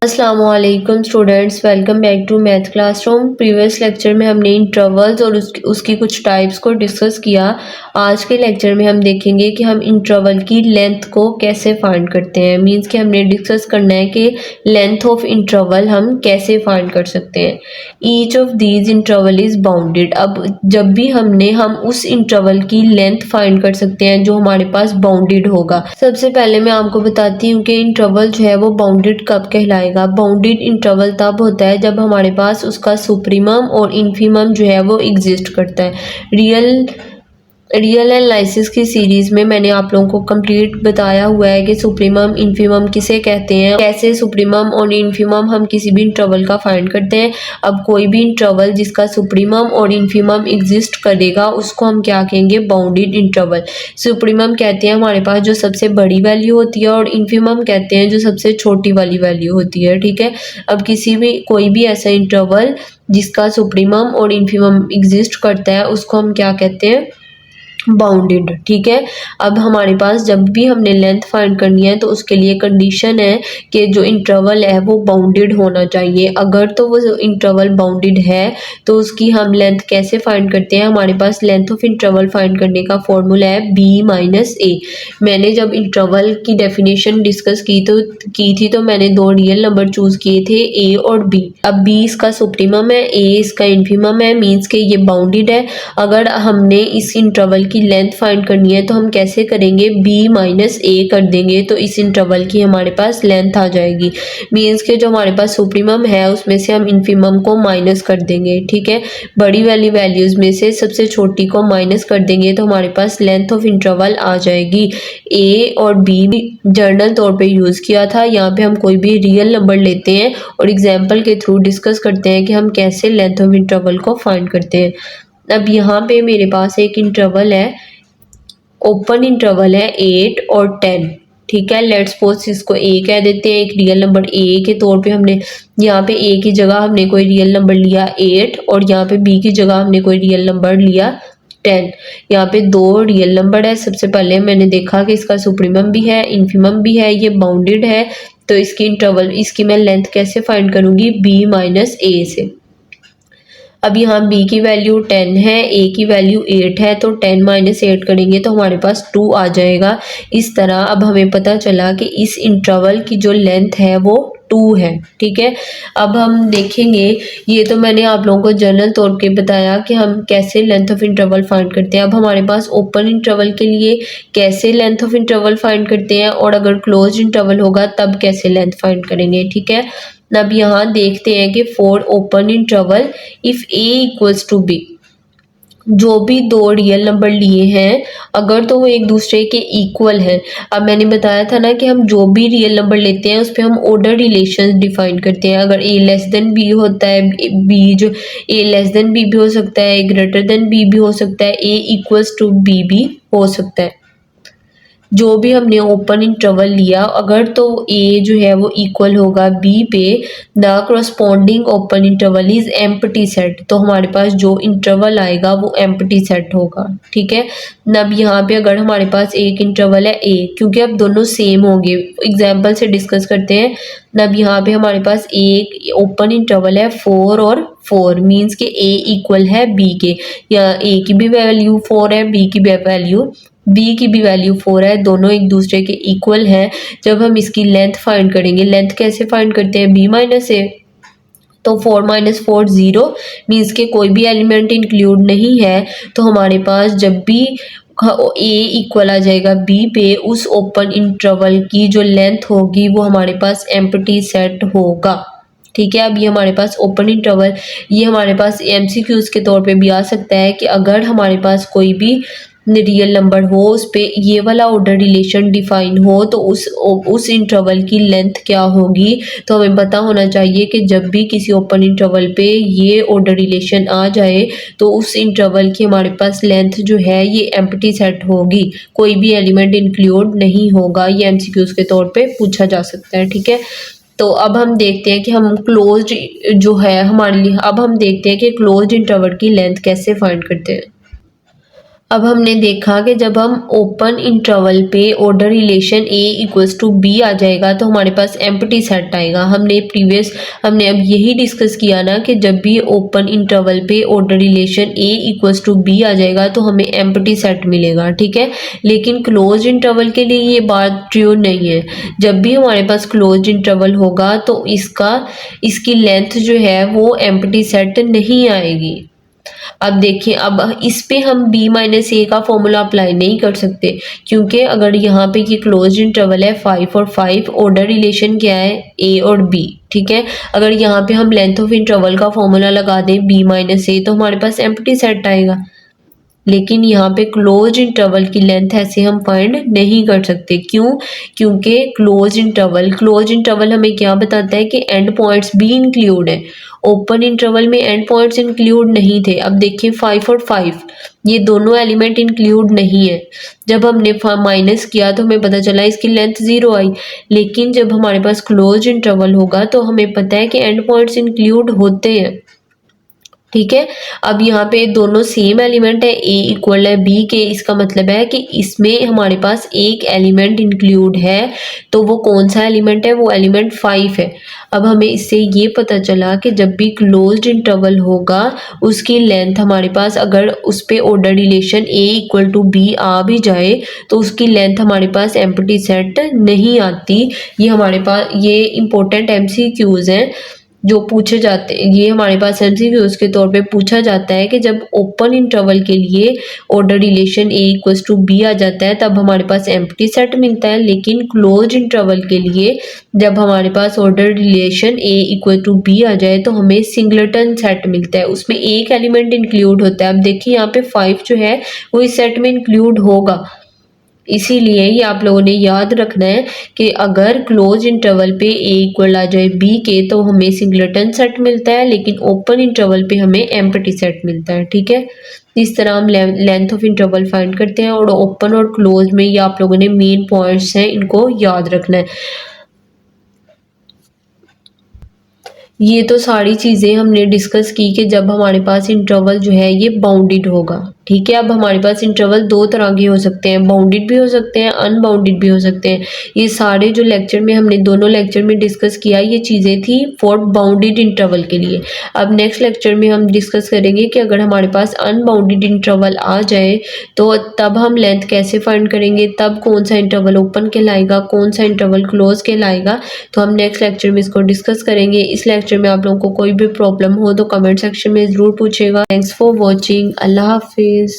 अस्सलामुअलैकुम students, welcome back to math classroom. Previous lecture में हमने इंटरवल्स और उसकी कुछ टाइप्स को डिस्कस किया। आज के लेक्चर में हम देखेंगे कि हम इंटरवल की लेंथ को कैसे फाइंड करते हैं। मींस कि हमने डिस्कस करना है कि लेंथ ऑफ इंटरवल हम कैसे फाइंड कर सकते हैं। Each of these interval is bounded. अब जब भी हम उस इंटरवल की लेंथ फाइंड कर सकते हैं जो हमारे पास बाउंडेड होगा। सबसे पहले मैं आपको बताती हूँ कि इंटरवल जो है वो बाउंडेड कब कहलाएगा। बाउंडेड इंटरवल तब होता है जब हमारे पास उसका सुप्रीमम और इन्फीमम जो है वो एग्जिस्ट करता है। रियल एनालिसिस की सीरीज में मैंने आप लोगों को कंप्लीट बताया हुआ है कि सुप्रीमम इन्फीमम किसे कहते हैं, कैसे सुप्रीमम और इन्फीमम हम किसी भी इंटरवल का फाइंड करते हैं। अब कोई भी इंटरवल जिसका सुप्रीमम और इन्फीमम एग्जिस्ट करेगा उसको हम क्या कहेंगे, बाउंडेड इंटरवल। सुप्रीमम कहते हैं हमारे पास जो सबसे बड़ी वैल्यू होती है और इन्फीमम कहते हैं जो सबसे छोटी वाली वैल्यू होती है। ठीक है, अब कोई भी ऐसा इंटरवल जिसका सुप्रीमम और इन्फीमम एग्जिस्ट करता है उसको हम क्या कहते हैं, बाउंडेड। ठीक है, अब हमारे पास जब भी हमने लेंथ फाइंड करनी है तो उसके लिए कंडीशन है कि जो इंटरवल है वो बाउंडेड होना चाहिए। अगर तो वो इंटरवल बाउंडेड है तो उसकी हम लेंथ कैसे फाइंड करते हैं। हमारे पास लेंथ ऑफ इंटरवल फाइंड करने का फॉर्मूला है b माइनस ए। मैंने जब इंटरवल की डेफिनेशन डिस्कस की थी तो मैंने दो रियल नंबर चूज किए थे, a और b। अब b इसका सुप्रीमम है, a इसका इन्फीमम है, मीन्स के ये बाउंडेड है। अगर हमने इस इंटरवल की लेंथ फाइंड करनी है तो हम कैसे करेंगे, b माइनस ए कर देंगे तो इस इंटरवल की हमारे पास लेंथ आ जाएगी। मीन्स के जो हमारे पास सुप्रीमम है उसमें से हम इन्फीमम को माइनस कर देंगे। ठीक है, बड़ी वाली वैल्यूज में से सबसे छोटी को माइनस कर देंगे तो हमारे पास लेंथ ऑफ इंटरवल आ जाएगी। a और b जर्नल तौर पे यूज किया था, यहाँ पे हम कोई भी रियल नंबर लेते हैं और एग्जाम्पल के थ्रू डिस्कस करते हैं कि हम कैसे लेंथ ऑफ इंटरवल को फाइंड करते हैं। अब यहाँ पे मेरे पास एक इंटरवल है, ओपन इंटरवल है 8 और 10। ठीक है, लेट्स सपोज इसको a कह देते हैं, एक रियल नंबर a के तौर पे हमने यहाँ पे a की जगह हमने कोई रियल नंबर लिया 8 और यहाँ पे b की जगह हमने कोई रियल नंबर लिया 10। यहाँ पे दो रियल नंबर है। सबसे पहले मैंने देखा कि इसका सुप्रीमम भी है, इन्फीमम भी है, ये बाउंडेड है, तो इसकी मैं लेंथ कैसे फाइंड करूंगी, b माइनस ए से। अब यहाँ b की वैल्यू 10 है, a की वैल्यू 8 है, तो 10 माइनस 8 करेंगे तो हमारे पास 2 आ जाएगा। इस तरह अब हमें पता चला कि इस इंटरवल की जो लेंथ है वो 2 है। ठीक है, अब हम देखेंगे, ये तो मैंने आप लोगों को जनरल तौर पे बताया कि हम कैसे लेंथ ऑफ इंटरवल फाइंड करते हैं। अब हमारे पास ओपन इंटरवल के लिए कैसे लेंथ ऑफ इंटरवल फाइंड करते हैं और अगर क्लोज इंटरवल होगा तब कैसे लेंथ फाइंड करेंगे। ठीक है, अब यहाँ देखते हैं कि for open interval if a equals to b, जो भी दो रियल नंबर लिए हैं अगर तो वो एक दूसरे के इक्वल हैं। अब मैंने बताया था ना कि हम जो भी रियल नंबर लेते हैं उस पर हम ऑर्डर रिलेशन डिफाइन करते हैं। अगर a लेस देन b होता है, b जो a लेस देन b भी हो सकता है, a ग्रेटर देन b भी हो सकता है, a इक्वल्स टू b भी हो सकता है। जो भी हमने ओपन इंटरवल लिया अगर तो a जो है वो इक्वल होगा b पे, the corresponding open interval is empty set, तो हमारे पास जो इंटरवल आएगा वो एम्प्टी सेट होगा। ठीक है, अब यहाँ पे अगर हमारे पास एक इंटरवल है a, क्योंकि अब दोनों सेम होंगे, एग्जाम्पल से डिस्कस करते हैं। अब यहाँ पे हमारे पास एक ओपन इंटरवल है 4 और 4, मीन्स के a इक्वल है b के, या a की भी वैल्यू 4 है, b की भी वैल्यू 4 है, दोनों एक दूसरे के इक्वल हैं। जब हम इसकी लेंथ फाइंड करेंगे, लेंथ कैसे फाइंड करते हैं, b माइनस ए, तो 4 माइनस 4 0, मीन्स के कोई भी एलिमेंट इंक्लूड नहीं है, तो हमारे पास जब भी a इक्वल आ जाएगा b पे, उस ओपन इंटरवल की जो लेंथ होगी वो हमारे पास एम्प्टी सेट होगा। ठीक है, अब ये हमारे पास ओपन इंटरवल, ये हमारे पास एमसीक्यूज के तौर पे भी आ सकता है कि अगर हमारे पास कोई भी रियल नंबर हो उस पे ये वाला ऑर्डर रिलेशन डिफाइन हो तो उस इंटरवल की लेंथ क्या होगी। तो हमें पता होना चाहिए कि जब भी किसी ओपन इंटरवल पे ये ऑर्डर रिलेशन आ जाए तो उस इंटरवल की हमारे पास लेंथ जो है ये एम्प्टी सेट होगी, कोई भी एलिमेंट इंक्लूड नहीं होगा। ये एमसीक्यूज के तौर पे पूछा जा सकता है। ठीक है, तो अब हम देखते हैं कि हम क्लोज्ड जो है हमारे लिए, अब हम देखते हैं कि क्लोज्ड इंटरवल की लेंथ कैसे फाइंड करते हैं। अब हमने देखा कि जब हम ओपन इंटरवल पे order relation A equals to B आ जाएगा तो हमारे पास एम्प्टी सेट आएगा। हमने अब यही डिस्कस किया ना कि जब भी ओपन इंटरवल पे order relation A equals to B आ जाएगा तो हमें एम्प्टी सेट मिलेगा, ठीक है। लेकिन क्लोज इंटरवल के लिए ये बात ट्रू नहीं है। जब भी हमारे पास क्लोज इंटरवल होगा तो इसकी लेंथ जो है वो एम्प्टी सेट नहीं आएगी। अब देखिए, अब इस पे हम b माइनस ए का फॉर्मूला अप्लाई नहीं कर सकते, क्योंकि अगर यहाँ पे ये क्लोज इंटरवल है 5 और 5, ऑर्डर रिलेशन क्या है a और b, ठीक है। अगर यहाँ पे हम लेंथ ऑफ इंटरवल का फॉर्मूला लगा दें b माइनस ए तो हमारे पास एम्प्टी सेट आएगा। लेकिन यहाँ पे क्लोज इंटरवल की लेंथ ऐसे हम फाइंड नहीं कर सकते। क्यों? क्योंकि क्लोज इंटरवल हमें क्या बताता है कि एंड पॉइंट्स भी इंक्लूड है। ओपन इंटरवल में एंड पॉइंट्स इंक्लूड नहीं थे। अब देखिए 5 और 5 ये दोनों एलिमेंट इंक्लूड नहीं है। जब हमने माइनस किया तो हमें पता चला इसकी लेंथ 0 आई। लेकिन जब हमारे पास क्लोज इंटरवल होगा तो हमें पता है कि एंड पॉइंट्स इंक्लूड होते हैं, ठीक है। अब यहाँ पे दोनों सेम एलिमेंट है, a इक्वल है b के, इसका मतलब है कि इसमें हमारे पास एक एलिमेंट इंक्लूड है। तो वो कौन सा एलिमेंट है? वो एलिमेंट 5 है। अब हमें इससे ये पता चला कि जब भी क्लोज्ड इंटरवल होगा उसकी लेंथ हमारे पास, अगर उस पे order relation a equal to b आ भी जाए तो उसकी लेंथ हमारे पास एम्प्टी सेट नहीं आती। ये इंपॉर्टेंट MCQs हैं जो पूछे जाते हैं। ये हमारे पास MCQs के तौर पे पूछा जाता है कि जब ओपन इंटरवल के लिए order relation a equals to b आ जाता है तब हमारे पास एम्प्टी सेट मिलता है। लेकिन क्लोज इंटरवल के लिए जब हमारे पास order relation a equal to b आ जाए तो हमें सिंगलेटन सेट मिलता है, उसमें एक एलिमेंट इंक्लूड होता है। अब देखिए यहाँ पे 5 जो है वो इस सेट में इंक्लूड होगा। इसीलिए ये आप लोगों ने याद रखना है कि अगर क्लोज इंटरवल पे a इक्वल आ जाए b के तो हमें सिंगलेटन सेट मिलता है, लेकिन ओपन इंटरवल पे हमें एम्प्टी सेट मिलता है, ठीक है। इस तरह हम लेंथ ऑफ इंटरवल फाइंड करते हैं और ओपन और क्लोज में ये आप लोगों ने मेन पॉइंट्स हैं, इनको याद रखना है। ये तो सारी चीज़ें हमने डिस्कस की कि जब हमारे पास इंटरवल जो है ये बाउंडेड होगा, ठीक है। अब हमारे पास इंटरवल दो तरह के हो सकते हैं, बाउंडेड भी हो सकते हैं, अनबाउंडेड भी हो सकते हैं। ये सारे जो लेक्चर में हमने दोनों लेक्चर में डिस्कस किया ये चीज़ें थी फॉर बाउंडेड इंटरवल के लिए। अब नेक्स्ट लेक्चर में हम डिस्कस करेंगे कि अगर हमारे पास अनबाउंडेड इंटरवल आ जाए तो तब हम लेंथ कैसे फाइंड करेंगे, तब कौन सा इंटरवल ओपन कहलाएगा, कौन सा इंटरवल क्लोज कहलाएगा। तो हम नेक्स्ट लेक्चर में इसको डिस्कस करेंगे। इस लेक्चर में आप लोगों को कोई भी प्रॉब्लम हो तो कमेंट सेक्शन में ज़रूर पूछेगा। Thanks for watching. अल्लाह हाफिज़।